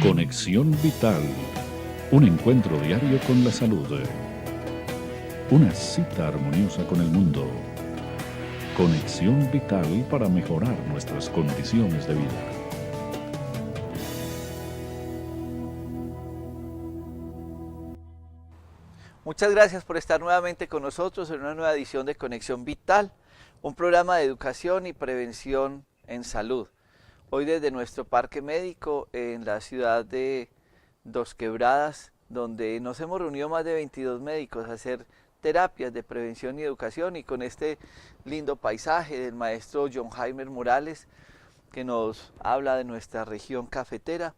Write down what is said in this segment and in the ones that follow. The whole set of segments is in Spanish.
Conexión Vital, un encuentro diario con la salud. Una cita armoniosa con el mundo. Conexión Vital para mejorar nuestras condiciones de vida. Muchas gracias por estar nuevamente con nosotros en una nueva edición de Conexión Vital, un programa de educación y prevención en salud. Hoy desde nuestro parque médico en la ciudad de Dos Quebradas, donde nos hemos reunido más de 22 médicos a hacer terapias de prevención y educación, y con este lindo paisaje del maestro John Jaime Morales, que nos habla de nuestra región cafetera.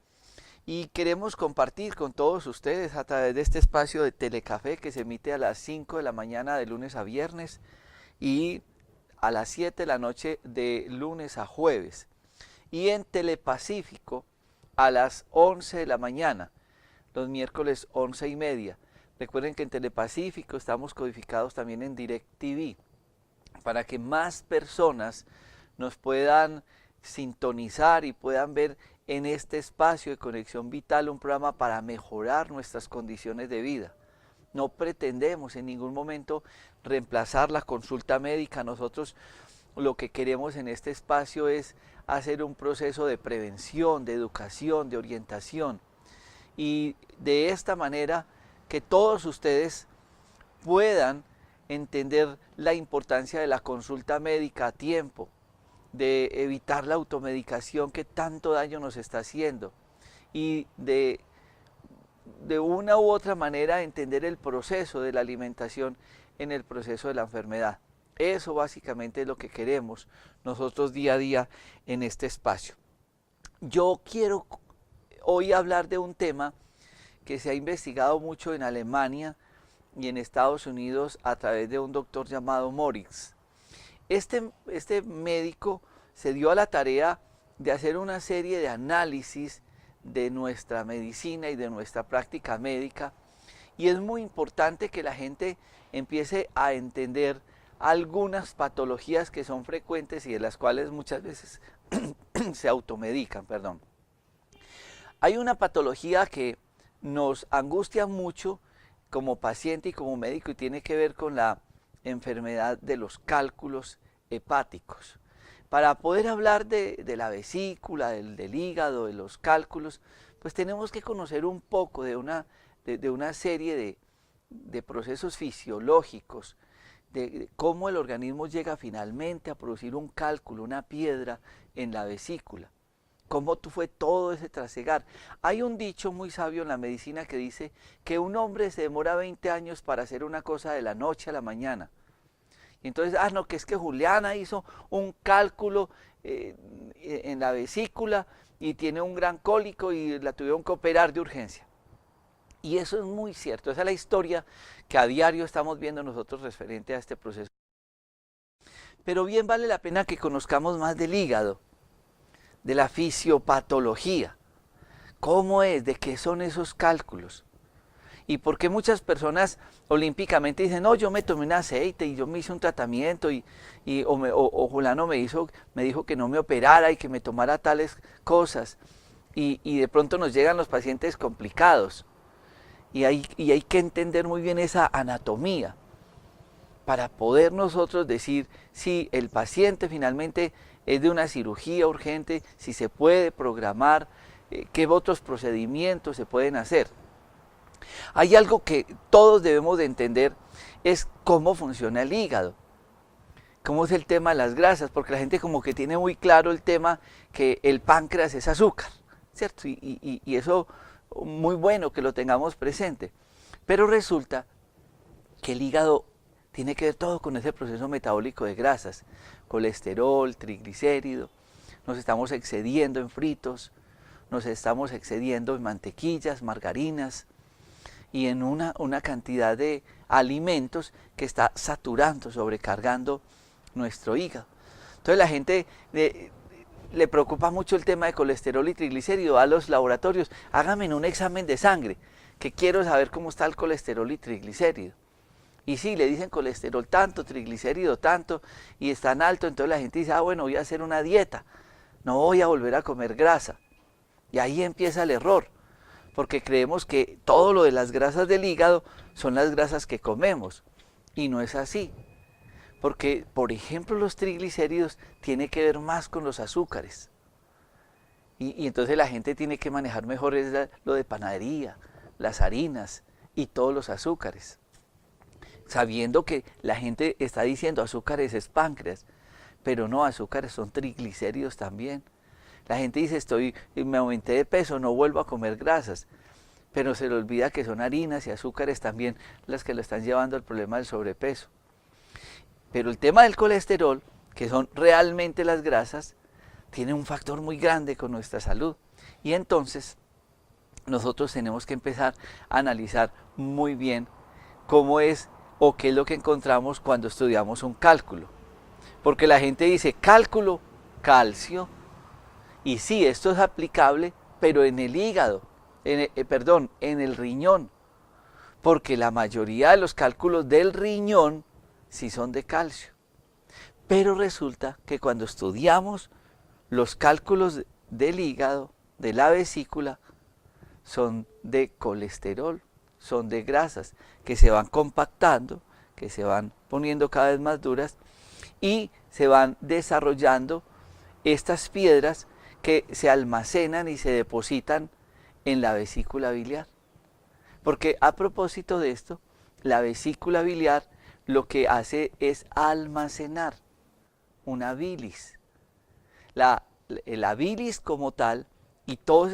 Y queremos compartir con todos ustedes a través de este espacio de Telecafé que se emite a las 5 de la mañana de lunes a viernes y a las 7 de la noche de lunes a jueves. Y en Telepacífico a las 11 de la mañana, los miércoles 11:30. Recuerden que en Telepacífico estamos codificados también en DirecTV para que más personas nos puedan sintonizar y puedan ver en este espacio de Conexión Vital un programa para mejorar nuestras condiciones de vida. No pretendemos en ningún momento reemplazar la consulta médica. Nosotros lo que queremos en este espacio es hacer un proceso de prevención, de educación, de orientación. Y de esta manera que todos ustedes puedan entender la importancia de la consulta médica a tiempo, de evitar la automedicación que tanto daño nos está haciendo y de una u otra manera entender el proceso de la alimentación en el proceso de la enfermedad. Eso básicamente es lo que queremos nosotros día a día en este espacio. Yo quiero hoy hablar de un tema que se ha investigado mucho en Alemania y en Estados Unidos a través de un doctor llamado Moritz. Este médico se dio a la tarea de hacer una serie de análisis de nuestra medicina y de nuestra práctica médica, y es muy importante que la gente empiece a entender algunas patologías que son frecuentes y de las cuales muchas veces se automedican. Hay una patología que nos angustia mucho como paciente y como médico y tiene que ver con la enfermedad de los cálculos hepáticos. Para poder hablar de la vesícula, del hígado, de los cálculos, pues tenemos que conocer un poco de una serie de procesos fisiológicos, de cómo el organismo llega finalmente a producir un cálculo, una piedra en la vesícula. Cómo fue todo ese trasegar. Hay un dicho muy sabio en la medicina que dice que un hombre se demora 20 años para hacer una cosa de la noche a la mañana. Y entonces, no, que es que Juliana hizo un cálculo en la vesícula y tiene un gran cólico y la tuvieron que operar de urgencia. Y eso es muy cierto, esa es la historia que a diario estamos viendo nosotros referente a este proceso. Pero bien vale la pena que conozcamos más del hígado, de la fisiopatología, cómo es, de qué son esos cálculos. Y por qué muchas personas olímpicamente dicen, no, yo me tomé un aceite y yo me hice un tratamiento o Julano me dijo que no me operara y que me tomara tales cosas. Y de pronto nos llegan los pacientes complicados. Y hay que entender muy bien esa anatomía para poder nosotros decir si el paciente finalmente es de una cirugía urgente, si se puede programar, qué otros procedimientos se pueden hacer. Hay algo que todos debemos de entender, es cómo funciona el hígado, cómo es el tema de las grasas, porque la gente como que tiene muy claro el tema que el páncreas es azúcar, ¿cierto? Y eso muy bueno que lo tengamos presente, pero resulta que el hígado tiene que ver todo con ese proceso metabólico de grasas, colesterol, triglicérido, nos estamos excediendo en fritos, nos estamos excediendo en mantequillas, margarinas, y en una cantidad de alimentos que está saturando, sobrecargando nuestro hígado. Entonces la gente le preocupa mucho el tema de colesterol y triglicérido, va a los laboratorios, hágame un examen de sangre, que quiero saber cómo está el colesterol y triglicérido. Y sí, le dicen colesterol tanto, triglicérido tanto, y están alto, entonces la gente dice, bueno, voy a hacer una dieta, no voy a volver a comer grasa. Y ahí empieza el error, porque creemos que todo lo de las grasas del hígado son las grasas que comemos, y no es así. Porque, por ejemplo, los triglicéridos tienen que ver más con los azúcares. Y entonces la gente tiene que manejar mejor lo de panadería, las harinas y todos los azúcares. Sabiendo que la gente está diciendo azúcares es páncreas, pero no, azúcares son triglicéridos también. La gente dice, me aumenté de peso, no vuelvo a comer grasas. Pero se le olvida que son harinas y azúcares también las que lo están llevando al problema del sobrepeso. Pero el tema del colesterol, que son realmente las grasas, tiene un factor muy grande con nuestra salud. Y entonces nosotros tenemos que empezar a analizar muy bien cómo es o qué es lo que encontramos cuando estudiamos un cálculo. Porque la gente dice cálculo, calcio, y sí, esto es aplicable, pero en el hígado, en el riñón. Porque la mayoría de los cálculos del riñón sí son de calcio. Pero resulta que cuando estudiamos los cálculos del hígado, de la vesícula, son de colesterol, son de grasas que se van compactando, que se van poniendo cada vez más duras y se van desarrollando estas piedras que se almacenan y se depositan en la vesícula biliar. Porque a propósito de esto, la vesícula biliar lo que hace es almacenar una bilis. La bilis como tal y todas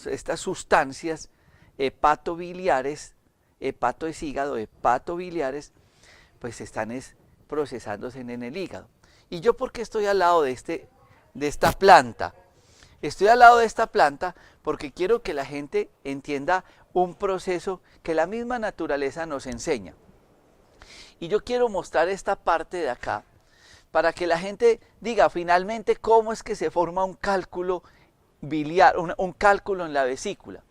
estas sustancias hepatobiliares, hepato es hígado, hepatobiliares, pues están procesándose en el hígado. ¿Y yo por qué estoy al lado de esta planta? Estoy al lado de esta planta porque quiero que la gente entienda un proceso que la misma naturaleza nos enseña. Y yo quiero mostrar esta parte de acá para que la gente diga finalmente cómo es que se forma un cálculo biliar, un cálculo en la vesícula.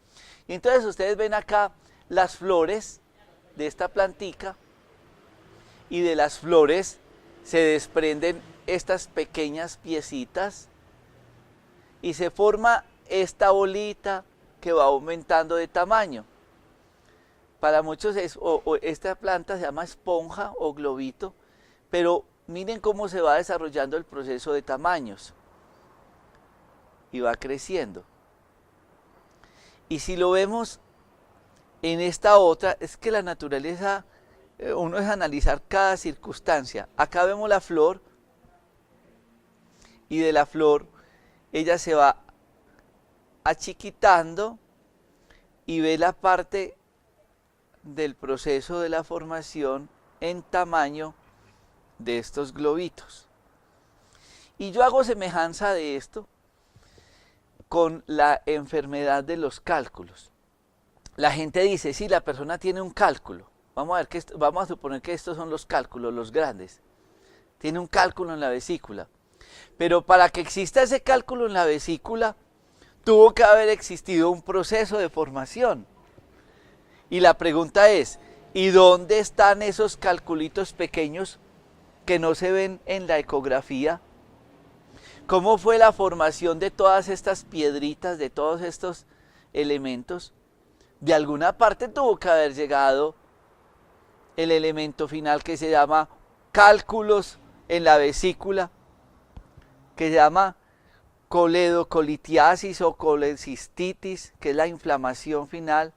Y entonces ustedes ven acá las flores de esta plantica y de las flores se desprenden estas pequeñas piecitas y se forma esta bolita que va aumentando de tamaño. Para muchos esta planta se llama esponja o globito, pero miren cómo se va desarrollando el proceso de tamaños y va creciendo. Y si lo vemos en esta otra, es que la naturaleza, uno es analizar cada circunstancia. Acá vemos la flor y de la flor ella se va achiquitando y ve la parte del proceso de la formación en tamaño de estos globitos. Y yo hago semejanza de esto con la enfermedad de los cálculos. La gente dice, sí, la persona tiene un cálculo. Vamos a suponer que estos son los cálculos, los grandes. Tiene un cálculo en la vesícula. Pero para que exista ese cálculo en la vesícula, tuvo que haber existido un proceso de formación. Y la pregunta es, ¿y dónde están esos calculitos pequeños que no se ven en la ecografía? ¿Cómo fue la formación de todas estas piedritas, de todos estos elementos? De alguna parte tuvo que haber llegado el elemento final que se llama cálculos en la vesícula, que se llama coledocolitiasis o colecistitis, que es la inflamación final,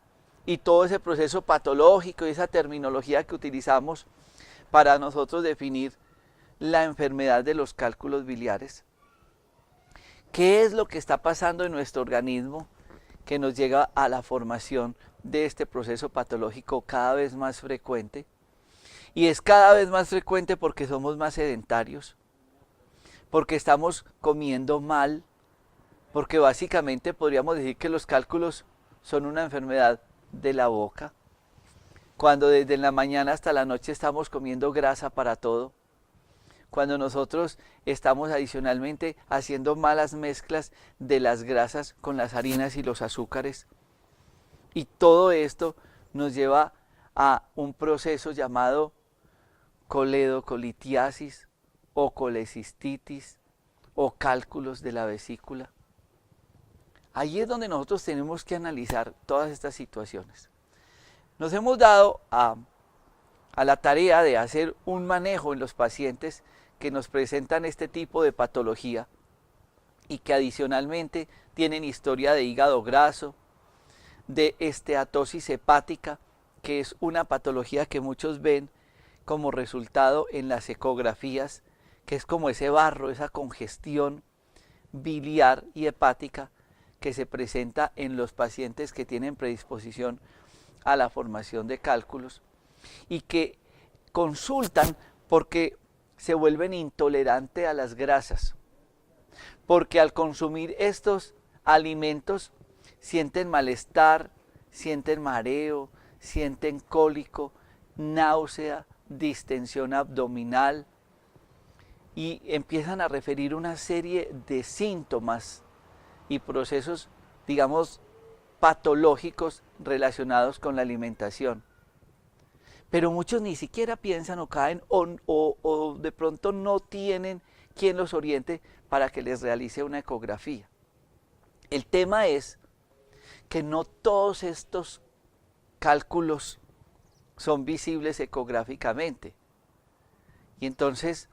y todo ese proceso patológico y esa terminología que utilizamos para nosotros definir la enfermedad de los cálculos biliares. ¿Qué es lo que está pasando en nuestro organismo que nos llega a la formación de este proceso patológico cada vez más frecuente? Y es cada vez más frecuente porque somos más sedentarios, porque estamos comiendo mal, porque básicamente podríamos decir que los cálculos son una enfermedad de la boca, cuando desde la mañana hasta la noche estamos comiendo grasa para todo, cuando nosotros estamos adicionalmente haciendo malas mezclas de las grasas con las harinas y los azúcares. Y todo esto nos lleva a un proceso llamado coledocolitiasis o colecistitis o cálculos de la vesícula. Ahí es donde nosotros tenemos que analizar todas estas situaciones. Nos hemos dado a la tarea de hacer un manejo en los pacientes que nos presentan este tipo de patología y que adicionalmente tienen historia de hígado graso, de esteatosis hepática, que es una patología que muchos ven como resultado en las ecografías, que es como ese barro, esa congestión biliar y hepática que se presenta en los pacientes que tienen predisposición a la formación de cálculos y que consultan porque se vuelven intolerantes a las grasas, porque al consumir estos alimentos sienten malestar, sienten mareo, sienten cólico, náusea, distensión abdominal y empiezan a referir una serie de síntomas y procesos, digamos, patológicos relacionados con la alimentación. Pero muchos ni siquiera piensan o caen o de pronto no tienen quien los oriente para que les realice una ecografía. El tema es que no todos estos cálculos son visibles ecográficamente. Y entonces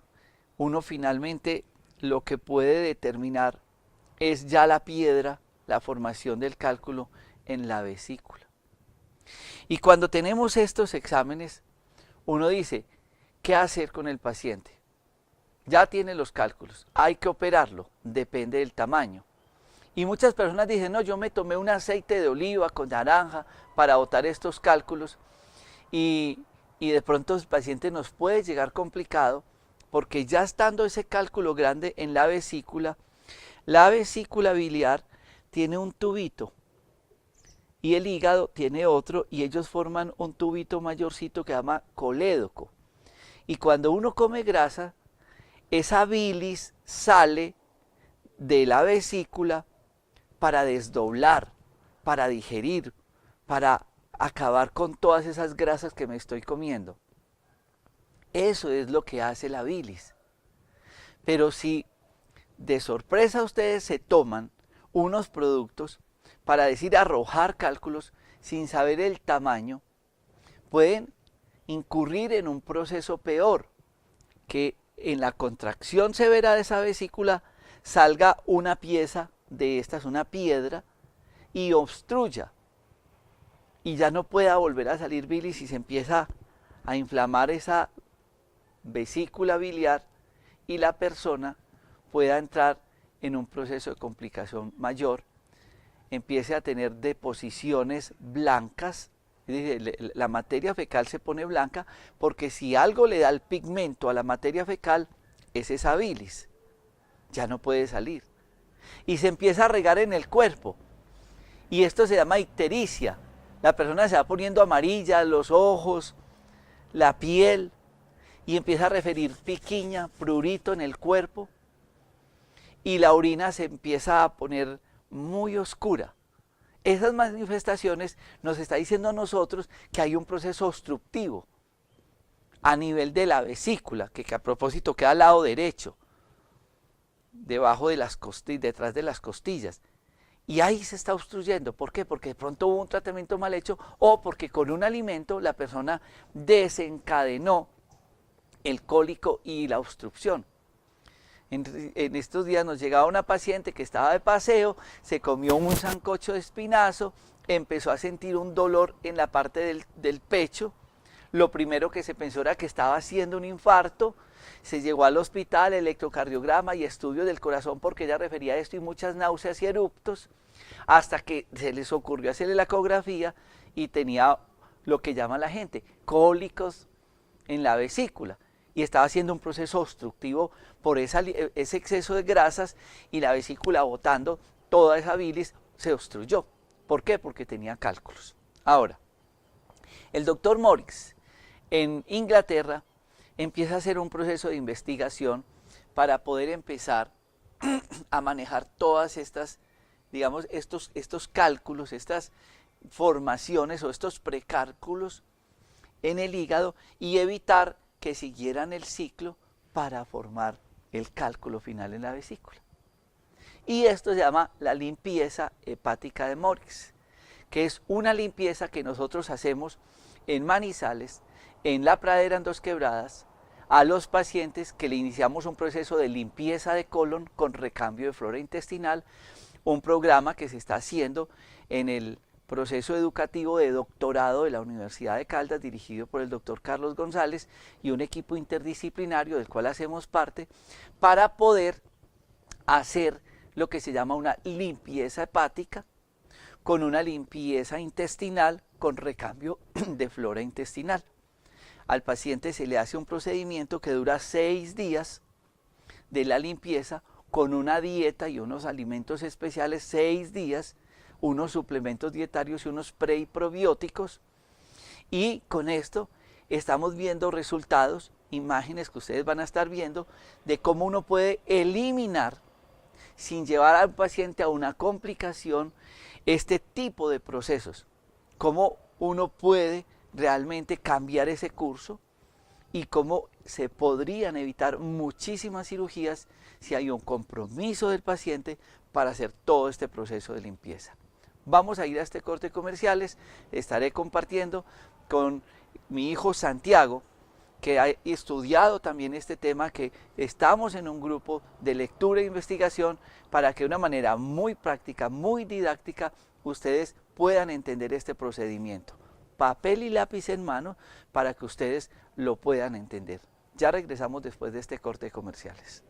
uno finalmente lo que puede determinar es ya la piedra, la formación del cálculo en la vesícula. Y cuando tenemos estos exámenes, uno dice, ¿qué hacer con el paciente? Ya tiene los cálculos, hay que operarlo, depende del tamaño. Y muchas personas dicen, no, yo me tomé un aceite de oliva con naranja para botar estos cálculos y de pronto el paciente nos puede llegar complicado porque ya estando ese cálculo grande en la vesícula biliar tiene un tubito y el hígado tiene otro y ellos forman un tubito mayorcito que se llama colédoco. Y cuando uno come grasa, esa bilis sale de la vesícula para desdoblar, para digerir, para acabar con todas esas grasas que me estoy comiendo. Eso es lo que hace la bilis. Pero si de sorpresa ustedes se toman unos productos para decir arrojar cálculos sin saber el tamaño, pueden incurrir en un proceso peor, que en la contracción severa de esa vesícula salga una pieza de estas, una piedra, y obstruya. Y ya no pueda volver a salir bilis y se empieza a inflamar esa vesícula biliar y la persona pueda entrar en un proceso de complicación mayor, empiece a tener deposiciones blancas. La materia fecal se pone blanca porque si algo le da el pigmento a la materia fecal es esa bilis, ya no puede salir y se empieza a regar en el cuerpo y esto se llama ictericia. La persona se va poniendo amarilla, los ojos, la piel y empieza a referir piquiña, prurito en el cuerpo y la orina se empieza a poner muy oscura. Esas manifestaciones nos está diciendo a nosotros que hay un proceso obstructivo a nivel de la vesícula, que a propósito queda al lado derecho, debajo de las costillas, detrás de las costillas. Y ahí se está obstruyendo. ¿Por qué? Porque de pronto hubo un tratamiento mal hecho o porque con un alimento la persona desencadenó el cólico y la obstrucción. En estos días nos llegaba una paciente que estaba de paseo, se comió un sancocho de espinazo, empezó a sentir un dolor en la parte del pecho. Lo primero que se pensó era que estaba haciendo un infarto. Se llegó al hospital, electrocardiograma y estudio del corazón porque ella refería a esto y muchas náuseas y eruptos, hasta que se les ocurrió hacerle la ecografía y tenía lo que llama la gente cólicos en la vesícula. Y estaba haciendo un proceso obstructivo por ese exceso de grasas y la vesícula botando toda esa bilis se obstruyó. ¿Por qué? Porque tenía cálculos. Ahora, el doctor Morris en Inglaterra empieza a hacer un proceso de investigación para poder empezar a manejar todas estas, digamos, estos cálculos, estas formaciones o estos precálculos en el hígado y evitar que siguieran el ciclo para formar el cálculo final en la vesícula. Y esto se llama la limpieza hepática de Morris, que es una limpieza que nosotros hacemos en Manizales, en La Pradera, en Dos Quebradas, a los pacientes que le iniciamos un proceso de limpieza de colon con recambio de flora intestinal, un programa que se está haciendo en el proceso educativo de doctorado de la Universidad de Caldas, dirigido por el doctor Carlos González y un equipo interdisciplinario del cual hacemos parte, para poder hacer lo que se llama una limpieza hepática con una limpieza intestinal con recambio de flora intestinal. Al paciente se le hace un procedimiento que dura 6 días de la limpieza con una dieta y unos alimentos especiales, 6 días, unos suplementos dietarios y unos pre y probióticos, y con esto estamos viendo resultados, imágenes que ustedes van a estar viendo de cómo uno puede eliminar sin llevar al paciente a una complicación este tipo de procesos, cómo uno puede realmente cambiar ese curso y cómo se podrían evitar muchísimas cirugías si hay un compromiso del paciente para hacer todo este proceso de limpieza. Vamos a ir a este corte comerciales, estaré compartiendo con mi hijo Santiago, que ha estudiado también este tema, que estamos en un grupo de lectura e investigación para que de una manera muy práctica, muy didáctica, ustedes puedan entender este procedimiento. Papel y lápiz en mano para que ustedes lo puedan entender. Ya regresamos después de este corte de comerciales.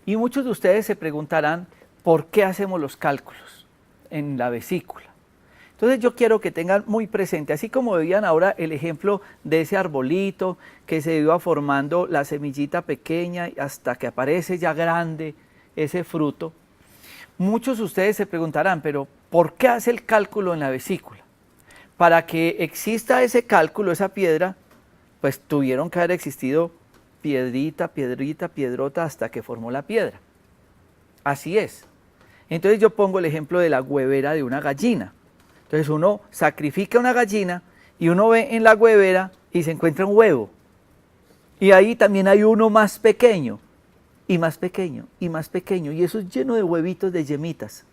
Y muchos de ustedes se preguntarán por qué hacemos los cálculos en la vesícula. Entonces yo quiero que tengan muy presente, así como veían ahora el ejemplo de ese arbolito que se iba formando la semillita pequeña hasta que aparece ya grande ese fruto, muchos de ustedes se preguntarán, pero ¿por qué hace el cálculo en la vesícula? Para que exista ese cálculo, esa piedra, pues tuvieron que haber existido piedrita, piedrita, piedrota hasta que formó la piedra. Así es. Entonces yo pongo el ejemplo de la huevera de una gallina. Entonces uno sacrifica una gallina y uno ve en la huevera y se encuentra un huevo. Y ahí también hay uno más pequeño, y más pequeño, y más pequeño. Y eso es lleno de huevitos, de yemitas.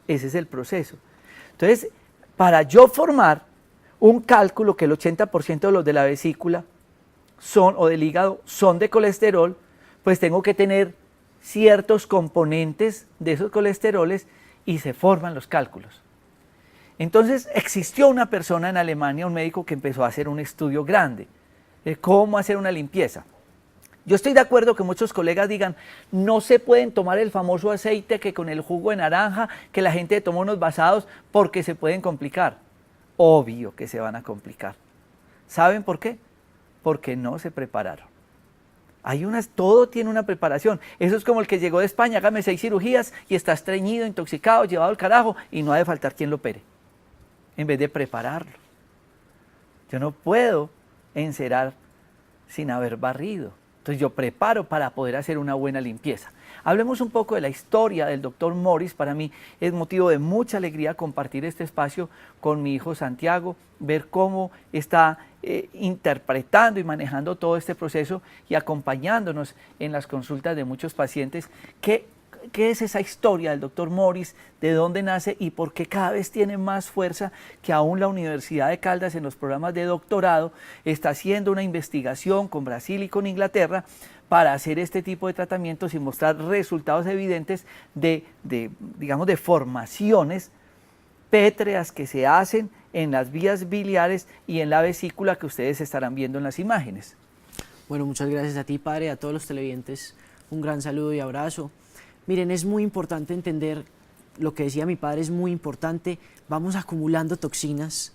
Ese es el proceso. Entonces, para yo formar un cálculo que el 80% de los de la vesícula son, o del hígado, son de colesterol, pues tengo que tener ciertos componentes de esos colesteroles y se forman los cálculos. Entonces existió una persona en Alemania, un médico que empezó a hacer un estudio grande de cómo hacer una limpieza. Yo estoy de acuerdo que muchos colegas digan, no se pueden tomar el famoso aceite que con el jugo de naranja, que la gente toma unos basados porque se pueden complicar. Obvio que se van a complicar. ¿Saben por qué? Porque no se prepararon. Todo tiene una preparación. Eso es como el que llegó de España, hágame 6 cirugías y está estreñido, intoxicado, llevado al carajo y no ha de faltar quien lo opere. En vez de prepararlo. Yo no puedo encerar sin haber barrido. Entonces yo preparo para poder hacer una buena limpieza. Hablemos un poco de la historia del doctor Morris. Para mí es motivo de mucha alegría compartir este espacio con mi hijo Santiago, ver cómo está interpretando y manejando todo este proceso y acompañándonos en las consultas de muchos pacientes. ¿Qué es esa historia del doctor Morris? ¿De dónde nace y por qué cada vez tiene más fuerza que aún la Universidad de Caldas en los programas de doctorado está haciendo una investigación con Brasil y con Inglaterra para hacer este tipo de tratamientos y mostrar resultados evidentes digamos, de formaciones pétreas que se hacen en las vías biliares y en la vesícula que ustedes estarán viendo en las imágenes. Bueno, muchas gracias a ti, padre, a todos los televidentes, un gran saludo y abrazo. Miren, es muy importante entender lo que decía mi padre, es muy importante, vamos acumulando toxinas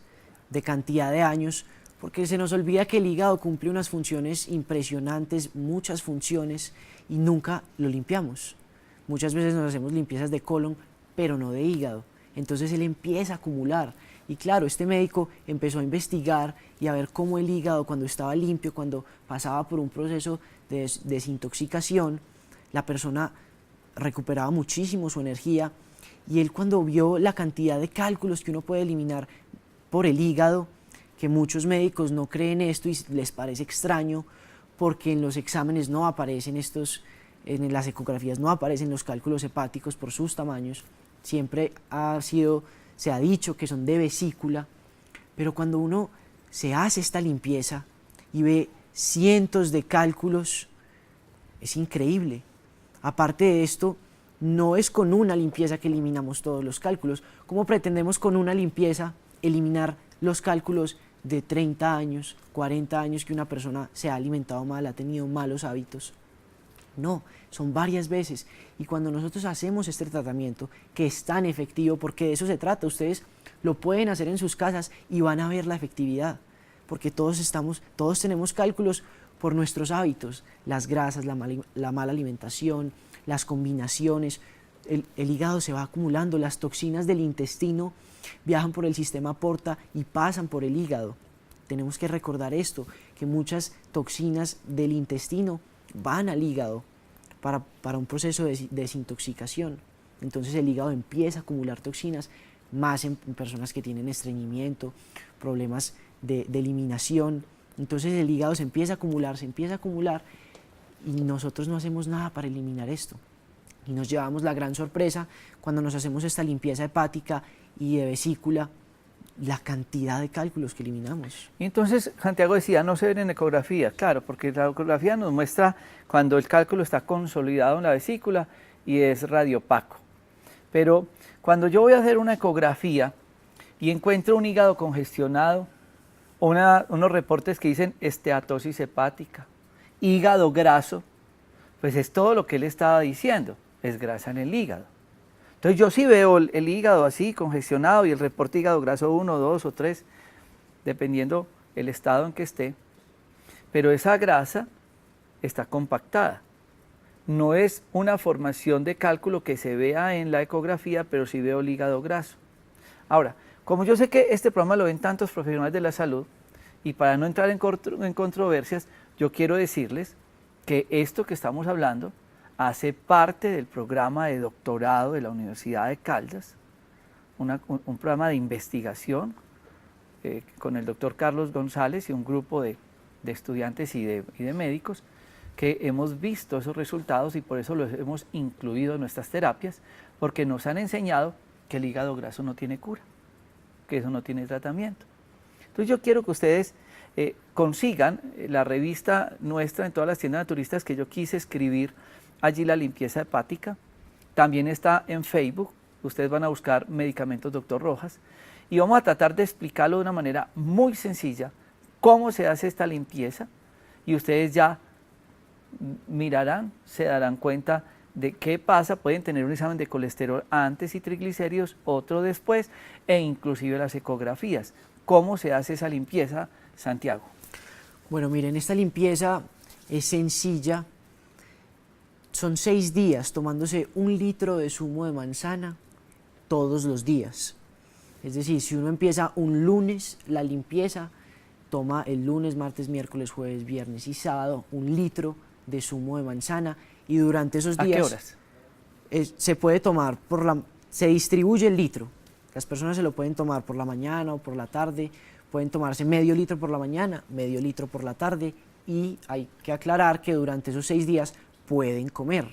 de cantidad de años, porque se nos olvida que el hígado cumple unas funciones impresionantes, muchas funciones, y nunca lo limpiamos. Muchas veces nos hacemos limpiezas de colon, pero no de hígado. Entonces él empieza a acumular. Y claro, este médico empezó a investigar y a ver cómo el hígado, cuando estaba limpio, cuando pasaba por un proceso de desintoxicación, la persona recuperaba muchísimo su energía. Y él, cuando vio la cantidad de cálculos que uno puede eliminar por el hígado, que muchos médicos no creen esto y les parece extraño, porque en los exámenes no aparecen estos, en las ecografías no aparecen los cálculos hepáticos por sus tamaños, siempre se ha dicho que son de vesícula, pero cuando uno se hace esta limpieza y ve cientos de cálculos, es increíble. Aparte de esto, no es con una limpieza que eliminamos todos los cálculos. ¿Cómo pretendemos con una limpieza eliminar los cálculos de 30 años, 40 años que una persona se ha alimentado mal, ha tenido malos hábitos? No, son varias veces. Y cuando nosotros hacemos este tratamiento, que es tan efectivo, porque de eso se trata, ustedes lo pueden hacer en sus casas y van a ver la efectividad, porque todos tenemos cálculos por nuestros hábitos, las grasas, la mala alimentación, las combinaciones, el hígado se va acumulando, las toxinas del intestino viajan por el sistema porta y pasan por el hígado. Tenemos que recordar esto, que muchas toxinas del intestino van al hígado para un proceso de desintoxicación. Entonces el hígado empieza a acumular toxinas, más en personas que tienen estreñimiento, problemas de eliminación. Entonces el hígado se empieza a acumular y nosotros no hacemos nada para eliminar esto. Y nos llevamos la gran sorpresa cuando nos hacemos esta limpieza hepática y de vesícula, la cantidad de cálculos que eliminamos. Y entonces Santiago decía, no se ven en ecografía, claro, porque la ecografía nos muestra cuando el cálculo está consolidado en la vesícula y es radiopaco. Pero cuando yo voy a hacer una ecografía y encuentro un hígado congestionado, unos reportes que dicen esteatosis hepática, hígado graso, pues es todo lo que él estaba diciendo, es grasa en el hígado. Entonces yo sí veo el hígado así congestionado y el reporte hígado graso 1, 2 o 3, dependiendo el estado en que esté, pero esa grasa está compactada. No es una formación de cálculo que se vea en la ecografía, pero sí veo el hígado graso. Ahora, como yo sé que este programa lo ven tantos profesionales de la salud, y para no entrar en controversias, yo quiero decirles que esto que estamos hablando hace parte del programa de doctorado de la Universidad de Caldas, un programa de investigación con el doctor Carlos González y un grupo de estudiantes y de médicos que hemos visto esos resultados y por eso los hemos incluido en nuestras terapias, porque nos han enseñado que el hígado graso no tiene cura, que eso no tiene tratamiento. Entonces yo quiero que ustedes consigan la revista nuestra en todas las tiendas naturistas que yo quise escribir allí la limpieza hepática. También está en Facebook, ustedes van a buscar Medicamentos Dr. Rojas y vamos a tratar de explicarlo de una manera muy sencilla, cómo se hace esta limpieza y ustedes ya mirarán, se darán cuenta de qué pasa, pueden tener un examen de colesterol antes y triglicéridos, otro después e inclusive las ecografías. ¿Cómo se hace esa limpieza, Santiago? Bueno, miren, esta limpieza es sencilla. Son 6 días tomándose 1 litro de zumo de manzana todos los días. Es decir, si uno empieza un lunes la limpieza, toma el lunes, martes, miércoles, jueves, viernes y sábado 1 litro de zumo de manzana y durante esos días... ¿A qué horas? Se puede tomar se distribuye el litro. Las personas se lo pueden tomar por la mañana o por la tarde, pueden tomarse medio litro por la mañana, medio litro por la tarde y hay que aclarar que durante esos 6 días pueden comer.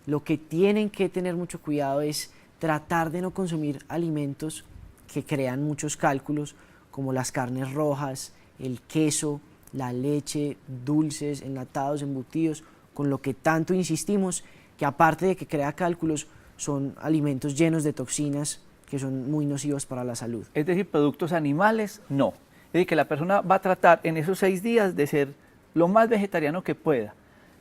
Lo que tienen que tener mucho cuidado es tratar de no consumir alimentos que crean muchos cálculos, como las carnes rojas, el queso, la leche, dulces, enlatados, embutidos, con lo que tanto insistimos, que aparte de que crea cálculos, son alimentos llenos de toxinas que son muy nocivos para la salud. Es decir, productos animales, no. Es decir, que la persona va a tratar en esos 6 días de ser lo más vegetariano que pueda.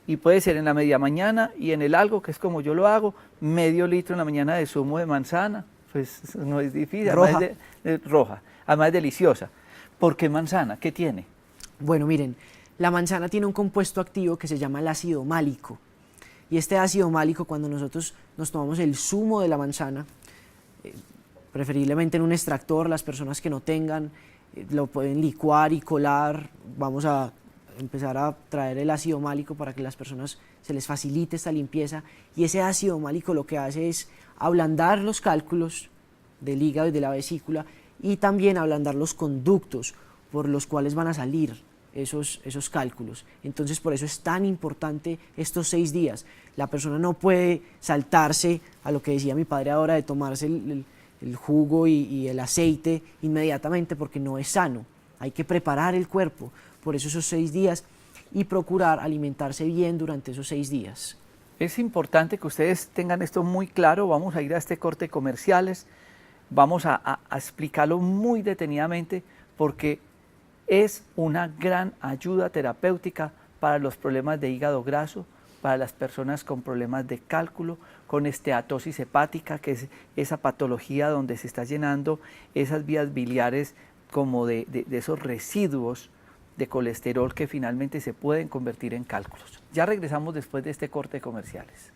Y puede ser en la media mañana y en el algo, que es como yo lo hago, medio litro en la mañana de zumo de manzana, pues no es difícil, Roja. además roja, además es deliciosa. ¿Por qué manzana? ¿Qué tiene? Bueno, miren, la manzana tiene un compuesto activo que se llama el ácido málico. Y este ácido málico, cuando nosotros nos tomamos el zumo de la manzana, preferiblemente en un extractor, las personas que no tengan, lo pueden licuar y colar. Vamos a empezar a traer el ácido málico para que las personas se les facilite esta limpieza. Y ese ácido málico lo que hace es ablandar los cálculos del hígado y de la vesícula y también ablandar los conductos por los cuales van a salir esos cálculos. Entonces, por eso es tan importante estos 6 días. La persona no puede saltarse a lo que decía mi padre ahora de tomarse el jugo y el aceite inmediatamente, porque no es sano. Hay que preparar el cuerpo, por eso esos 6 días, y procurar alimentarse bien durante esos 6 días. Es importante que ustedes tengan esto muy claro. Vamos a ir a este corte de comerciales, vamos a explicarlo muy detenidamente, porque es una gran ayuda terapéutica para los problemas de hígado graso, para las personas con problemas de cálculo, con esteatosis hepática, que es esa patología donde se está llenando esas vías biliares como de esos residuos de colesterol que finalmente se pueden convertir en cálculos. Ya regresamos después de este corte de comerciales.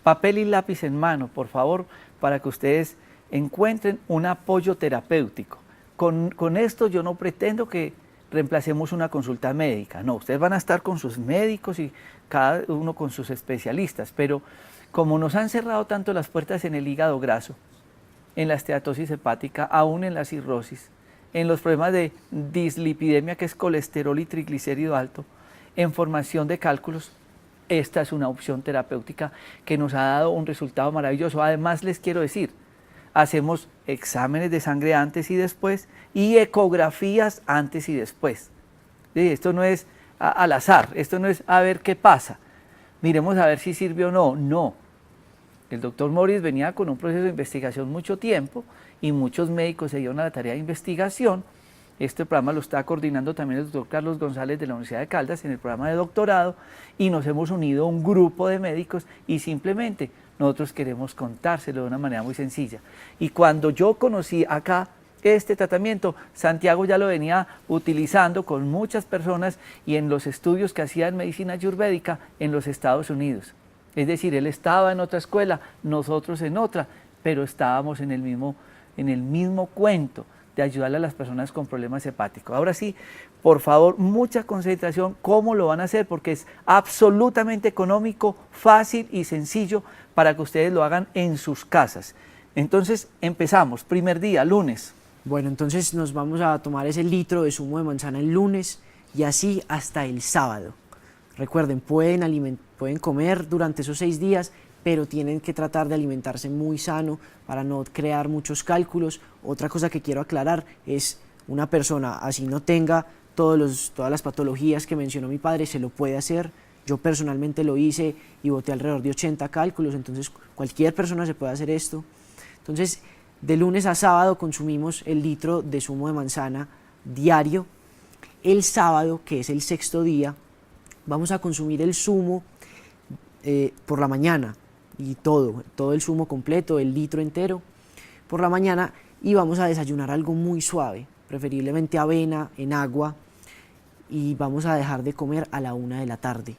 Papel y lápiz en mano, por favor, para que ustedes encuentren un apoyo terapéutico. Con esto yo no pretendo que reemplacemos una consulta médica, no, ustedes van a estar con sus médicos y cada uno con sus especialistas, pero como nos han cerrado tanto las puertas en el hígado graso, en la esteatosis hepática, aún en la cirrosis, en los problemas de dislipidemia, que es colesterol y triglicérido alto, en formación de cálculos, esta es una opción terapéutica que nos ha dado un resultado maravilloso. Además, les quiero decir, hacemos exámenes de sangre antes y después y ecografías antes y después. Esto no es al azar, esto no es a ver qué pasa. Miremos a ver si sirve o no. No. El doctor Morris venía con un proceso de investigación mucho tiempo y muchos médicos se dieron a la tarea de investigación. Este programa lo está coordinando también el doctor Carlos González de la Universidad de Caldas en el programa de doctorado, y nos hemos unido a un grupo de médicos y simplemente nosotros queremos contárselo de una manera muy sencilla. Y cuando yo conocí acá este tratamiento, Santiago ya lo venía utilizando con muchas personas y en los estudios que hacía en medicina ayurvédica en los Estados Unidos. Es decir, él estaba en otra escuela, nosotros en otra, pero estábamos en el mismo cuento de ayudarle a las personas con problemas hepáticos. Ahora sí, por favor, mucha concentración, cómo lo van a hacer, porque es absolutamente económico, fácil y sencillo para que ustedes lo hagan en sus casas. Entonces, empezamos, primer día, lunes. Bueno, entonces nos vamos a tomar ese litro de zumo de manzana el lunes y así hasta el sábado. Recuerden, pueden comer durante esos 6 días, pero tienen que tratar de alimentarse muy sano para no crear muchos cálculos. Otra cosa que quiero aclarar es, una persona así no tenga todas las patologías que mencionó mi padre, se lo puede hacer. Yo personalmente lo hice y boté alrededor de 80 cálculos, entonces cualquier persona se puede hacer esto. Entonces, de lunes a sábado consumimos el litro de zumo de manzana diario. El sábado, que es el 6º día, vamos a consumir el zumo por la mañana, y todo el zumo completo, el litro entero, por la mañana, y vamos a desayunar algo muy suave, preferiblemente avena en agua, y vamos a dejar de comer a la 1 de la tarde.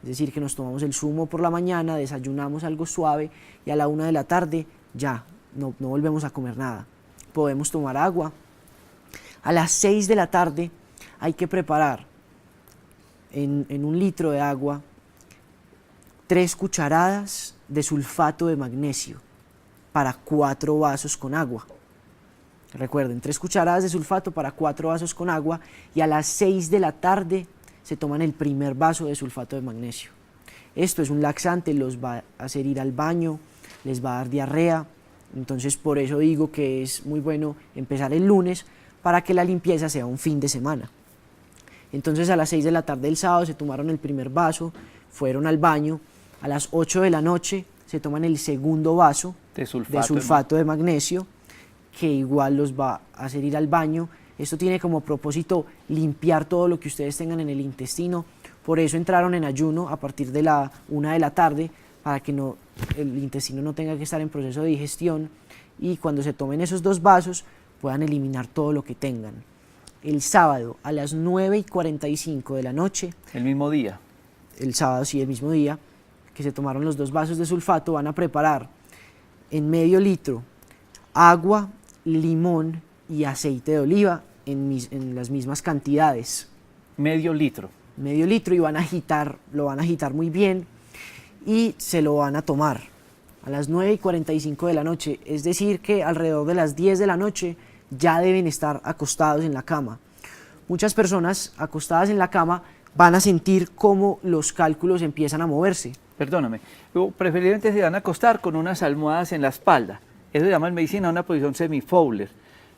Es decir, que nos tomamos el zumo por la mañana, desayunamos algo suave y a la 1 de la tarde ya, no volvemos a comer nada. Podemos tomar agua. A las 6 de la tarde hay que preparar en 1 litro de agua 3 cucharadas de sulfato de magnesio para 4 vasos con agua. Recuerden, 3 cucharadas de sulfato para 4 vasos con agua, y a las 6 de la tarde se toman el primer vaso de sulfato de magnesio. Esto es un laxante, los va a hacer ir al baño, les va a dar diarrea, entonces por eso digo que es muy bueno empezar el lunes para que la limpieza sea un fin de semana. Entonces a las 6 de la tarde del sábado se tomaron el primer vaso, fueron al baño, a las 8 de la noche se toman el segundo vaso de sulfato de magnesio, que igual los va a hacer ir al baño. Esto tiene como propósito limpiar todo lo que ustedes tengan en el intestino, por eso entraron en ayuno a partir de la 1 de la tarde, para que el intestino no tenga que estar en proceso de digestión, y cuando se tomen esos 2 vasos puedan eliminar todo lo que tengan. El sábado a las 9:45 de la noche. ¿El mismo día? El sábado, sí, el mismo día que se tomaron los 2 vasos de sulfato, van a preparar en medio litro agua, limón y aceite de oliva en las mismas cantidades. Medio litro. Medio litro, y lo van a agitar muy bien y se lo van a tomar a las 9:45 de la noche, es decir que alrededor de las 10 de la noche ya deben estar acostados en la cama. Muchas personas acostadas en la cama van a sentir cómo los cálculos empiezan a moverse. Perdóname, preferiblemente se van a acostar con unas almohadas en la espalda. Eso se llama en medicina una posición semi-Fowler.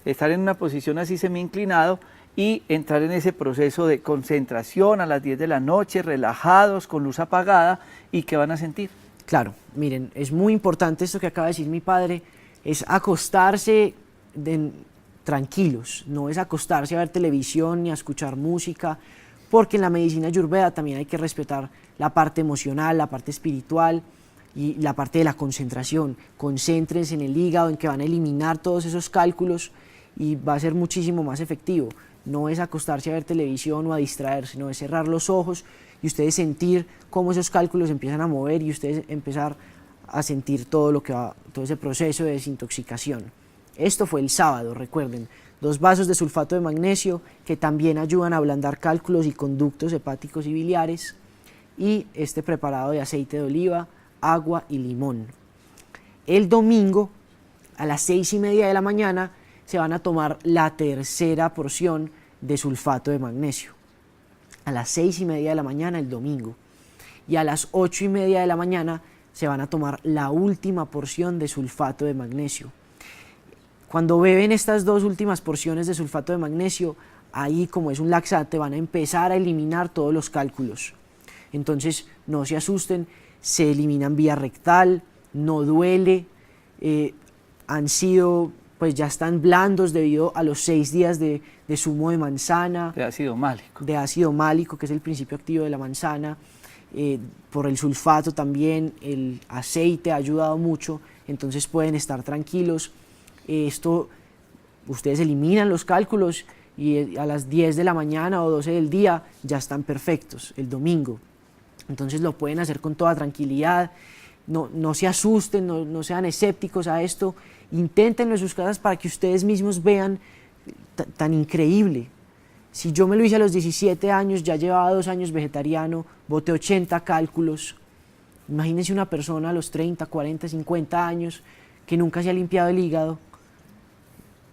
Estar en una posición así semi-inclinado y entrar en ese proceso de concentración a las 10 de la noche, relajados, con luz apagada. ¿Y qué van a sentir? Claro, miren, es muy importante esto que acaba de decir mi padre, es acostarse tranquilos, no es acostarse a ver televisión ni a escuchar música, porque en la medicina Ayurveda también hay que respetar la parte emocional, la parte espiritual y la parte de la concentración. Concéntrense en el hígado, en que van a eliminar todos esos cálculos y va a ser muchísimo más efectivo. No es acostarse a ver televisión o a distraerse, no es cerrar los ojos y ustedes sentir cómo esos cálculos empiezan a mover y ustedes empezar a sentir todo ese proceso de desintoxicación. Esto fue el sábado, recuerden, 2 vasos de sulfato de magnesio que también ayudan a ablandar cálculos y conductos hepáticos y biliares, y este preparado de aceite de oliva, agua y limón. El domingo a las 6:30 de la mañana se van a tomar la tercera porción de sulfato de magnesio. A las 6:30 de la mañana el domingo. Y a las 8:30 de la mañana se van a tomar la última porción de sulfato de magnesio. Cuando beben estas 2 últimas porciones de sulfato de magnesio, ahí, como es un laxante, van a empezar a eliminar todos los cálculos. Entonces no se asusten, se eliminan vía rectal, no duele, ya están blandos debido a los 6 días de zumo de manzana. De ácido málico. De ácido málico, que es el principio activo de la manzana. Por el sulfato también, el aceite ha ayudado mucho, entonces pueden estar tranquilos. Ustedes eliminan los cálculos y a las 10 de la mañana o 12 del día ya están perfectos, el domingo. Entonces lo pueden hacer con toda tranquilidad, no se asusten, no sean escépticos a esto, inténtenlo en sus casas para que ustedes mismos vean tan increíble. Si yo me lo hice a los 17 años, ya llevaba 2 años vegetariano, boté 80 cálculos. Imagínense una persona a los 30, 40, 50 años que nunca se ha limpiado el hígado.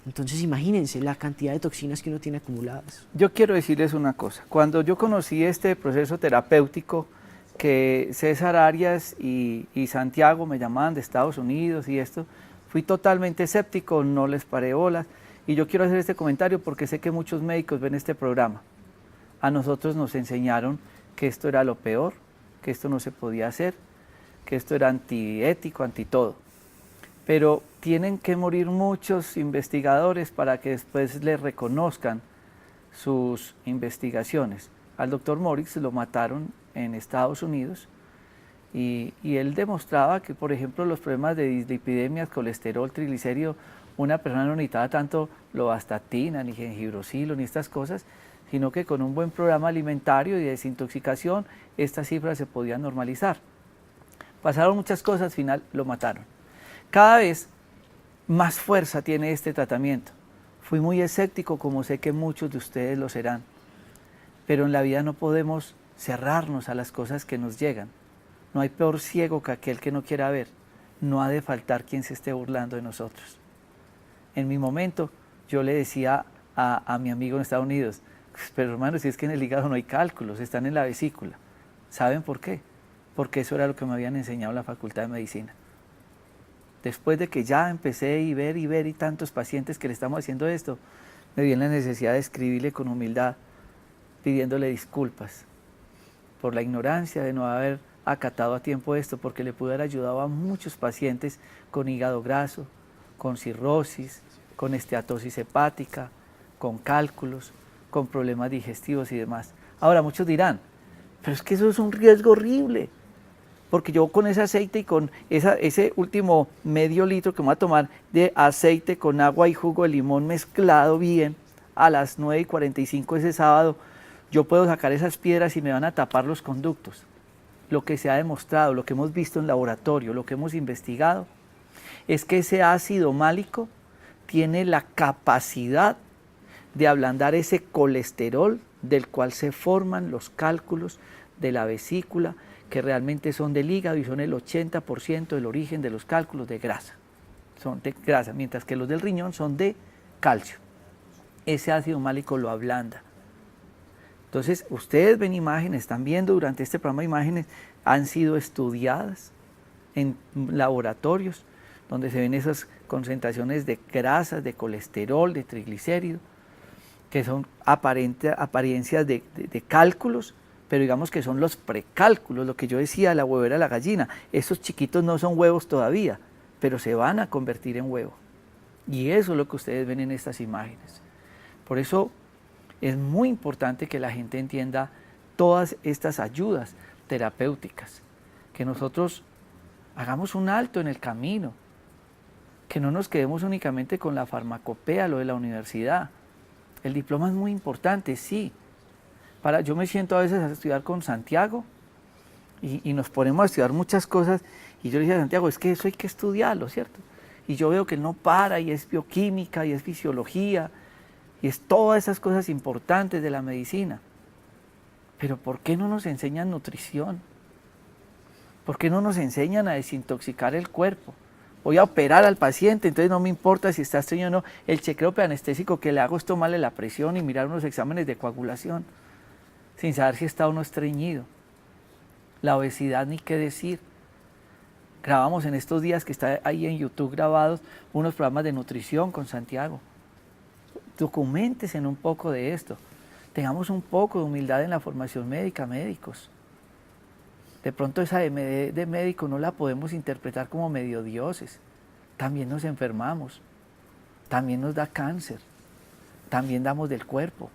Entonces imagínense la cantidad de toxinas que uno tiene acumuladas. Yo quiero decirles una cosa, cuando yo conocí este proceso terapéutico que César Arias y Santiago me llamaban de Estados Unidos y esto, fui totalmente escéptico, no les paré bolas, y yo quiero hacer este comentario porque sé que muchos médicos ven este programa. A nosotros nos enseñaron que esto era lo peor, que esto no se podía hacer, que esto era antiético, anti todo. Pero tienen que morir muchos investigadores para que después les reconozcan sus investigaciones. Al doctor Moritz lo mataron en Estados Unidos y él demostraba que, por ejemplo, los problemas de dislipidemias, colesterol, triglicéridos una persona no necesitaba tanto lovastatina, ni jengibrocilo, ni estas cosas, sino que con un buen programa alimentario y de desintoxicación, estas cifras se podían normalizar. Pasaron muchas cosas, al final lo mataron. Cada vez más fuerza tiene este tratamiento. Fui muy escéptico, como sé que muchos de ustedes lo serán, pero en la vida no podemos cerrarnos a las cosas que nos llegan. No hay peor ciego que aquel que no quiera ver. No ha de faltar quien se esté burlando de nosotros. En mi momento, yo le decía a mi amigo en Estados Unidos, pero hermano, si es que en el hígado no hay cálculos, están en la vesícula. ¿Saben por qué? Porque eso era lo que me habían enseñado en la Facultad de Medicina. Después de que ya empecé y ver y tantos pacientes que le estamos haciendo esto, me vi en la necesidad de escribirle con humildad, pidiéndole disculpas por la ignorancia de no haber acatado a tiempo esto, porque le pude haber ayudado a muchos pacientes con hígado graso, con cirrosis, con esteatosis hepática, con cálculos, con problemas digestivos y demás. Ahora muchos dirán, pero es que eso es un riesgo horrible, porque yo con ese aceite y con ese último medio litro que me voy a tomar de aceite con agua y jugo de limón mezclado bien a las 9:45 ese sábado, yo puedo sacar esas piedras y me van a tapar los conductos. Lo que se ha demostrado, lo que hemos visto en laboratorio, lo que hemos investigado, es que ese ácido málico tiene la capacidad de ablandar ese colesterol del cual se forman los cálculos de la vesícula, que realmente son del hígado y son el 80% del origen de los cálculos de grasa. Son de grasa, mientras que los del riñón son de calcio. Ese ácido málico lo ablanda. Entonces, ustedes ven imágenes, están viendo durante este programa imágenes, han sido estudiadas en laboratorios donde se ven esas concentraciones de grasas, de colesterol, de triglicéridos, que son apariencias de cálculos, pero digamos que son los precálculos, lo que yo decía, la huevera de la gallina. Esos chiquitos no son huevos todavía, pero se van a convertir en huevo. Y eso es lo que ustedes ven en estas imágenes. Por eso es muy importante que la gente entienda todas estas ayudas terapéuticas, que nosotros hagamos un alto en el camino, que no nos quedemos únicamente con la farmacopea, lo de la universidad. El diploma es muy importante, sí. Yo me siento a veces a estudiar con Santiago y nos ponemos a estudiar muchas cosas y yo le dije a Santiago, es que eso hay que estudiarlo, ¿cierto? Y yo veo que él no para y es bioquímica y es fisiología y es todas esas cosas importantes de la medicina. Pero ¿por qué no nos enseñan nutrición? ¿Por qué no nos enseñan a desintoxicar el cuerpo? Voy a operar al paciente, entonces no me importa si está estreñido o no. El chequeo preanestésico que le hago es tomarle la presión y mirar unos exámenes de coagulación, sin saber si está o no estreñido. La obesidad, ni qué decir. Grabamos en estos días, que está ahí en YouTube grabados, unos programas de nutrición con Santiago. Documéntese un poco de esto. Tengamos un poco de humildad en la formación médica, médicos. De pronto esa de médico no la podemos interpretar como medio dioses. También nos enfermamos, también nos da cáncer, también damos del cuerpo,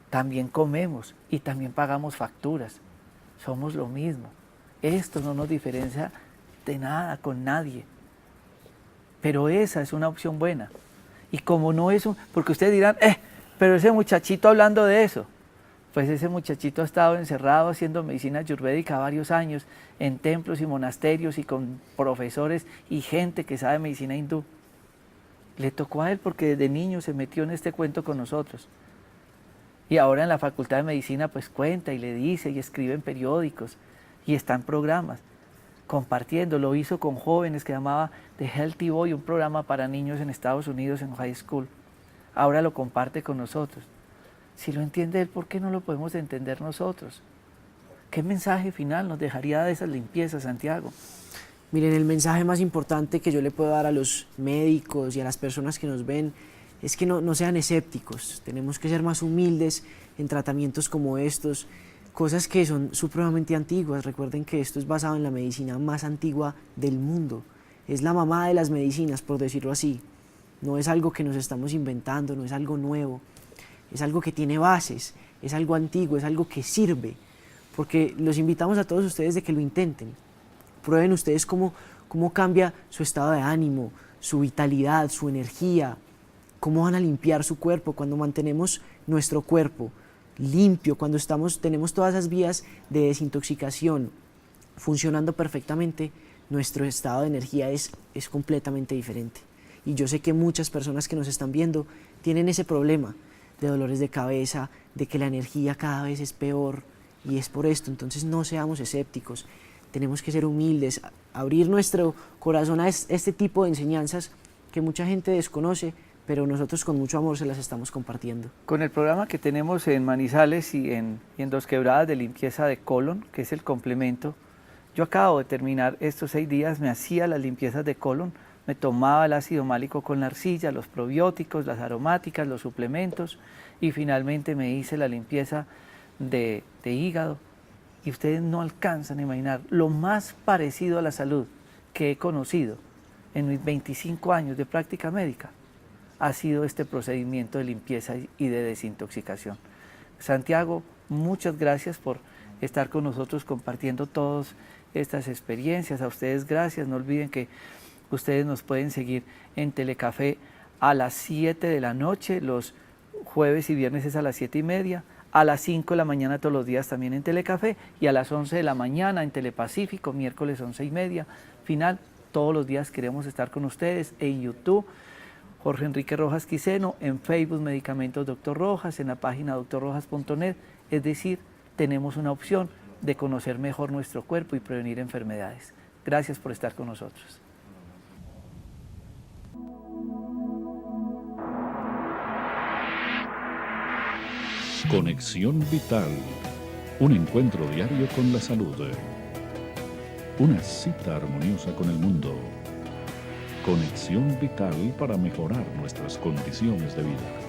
también comemos y también pagamos facturas. Somos lo mismo. Esto no nos diferencia de nada con nadie. Pero esa es una opción buena. Y como no es porque ustedes dirán, pero ese muchachito hablando de eso, pues ese muchachito ha estado encerrado haciendo medicina ayurvédica varios años en templos y monasterios y con profesores y gente que sabe medicina hindú. Le tocó a él porque desde niño se metió en este cuento con nosotros. Y ahora en la Facultad de Medicina pues cuenta y le dice y escribe en periódicos y está en programas compartiendo. Lo hizo con jóvenes que llamaba The Healthy Boy, un programa para niños en Estados Unidos en high school. Ahora lo comparte con nosotros. Si lo entiende él, ¿por qué no lo podemos entender nosotros? ¿Qué mensaje final nos dejaría de esas limpiezas, Santiago? Miren, el mensaje más importante que yo le puedo dar a los médicos y a las personas que nos ven es que no sean escépticos. Tenemos que ser más humildes en tratamientos como estos, cosas que son supremamente antiguas. Recuerden que esto es basado en la medicina más antigua del mundo. Es la mamá de las medicinas, por decirlo así. No es algo que nos estamos inventando, no es algo nuevo. Es algo que tiene bases, es algo antiguo, es algo que sirve. Porque los invitamos a todos ustedes de que lo intenten. Prueben ustedes cómo cambia su estado de ánimo, su vitalidad, su energía, cómo van a limpiar su cuerpo. Cuando mantenemos nuestro cuerpo limpio, cuando tenemos todas esas vías de desintoxicación funcionando perfectamente, nuestro estado de energía es completamente diferente. Y yo sé que muchas personas que nos están viendo tienen ese problema de dolores de cabeza, de que la energía cada vez es peor, y es por esto. Entonces no seamos escépticos, tenemos que ser humildes, abrir nuestro corazón a este tipo de enseñanzas que mucha gente desconoce, pero nosotros con mucho amor se las estamos compartiendo. Con el programa que tenemos en Manizales y en Dos Quebradas de limpieza de colon, que es el complemento, yo acabo de terminar estos 6 días, me hacía las limpiezas de colon, me tomaba el ácido málico con la arcilla, los probióticos, las aromáticas, los suplementos, y finalmente me hice la limpieza de hígado. Y ustedes no alcanzan a imaginar lo más parecido a la salud que he conocido en mis 25 años de práctica médica ha sido este procedimiento de limpieza y de desintoxicación. Santiago, muchas gracias por estar con nosotros compartiendo todas estas experiencias. A ustedes gracias, no olviden que ustedes nos pueden seguir en Telecafé a las 7 de la noche, los jueves y viernes es a las 7:30, a las 5 de la mañana todos los días también en Telecafé, y a las 11 de la mañana en Telepacífico, miércoles 11:30. Final, todos los días queremos estar con ustedes en YouTube, Jorge Enrique Rojas Quiseno, en Facebook Medicamentos Dr. Rojas, en la página drrojas.net, es decir, tenemos una opción de conocer mejor nuestro cuerpo y prevenir enfermedades. Gracias por estar con nosotros. Conexión Vital, un encuentro diario con la salud. Una cita armoniosa con el mundo. Conexión Vital para mejorar nuestras condiciones de vida.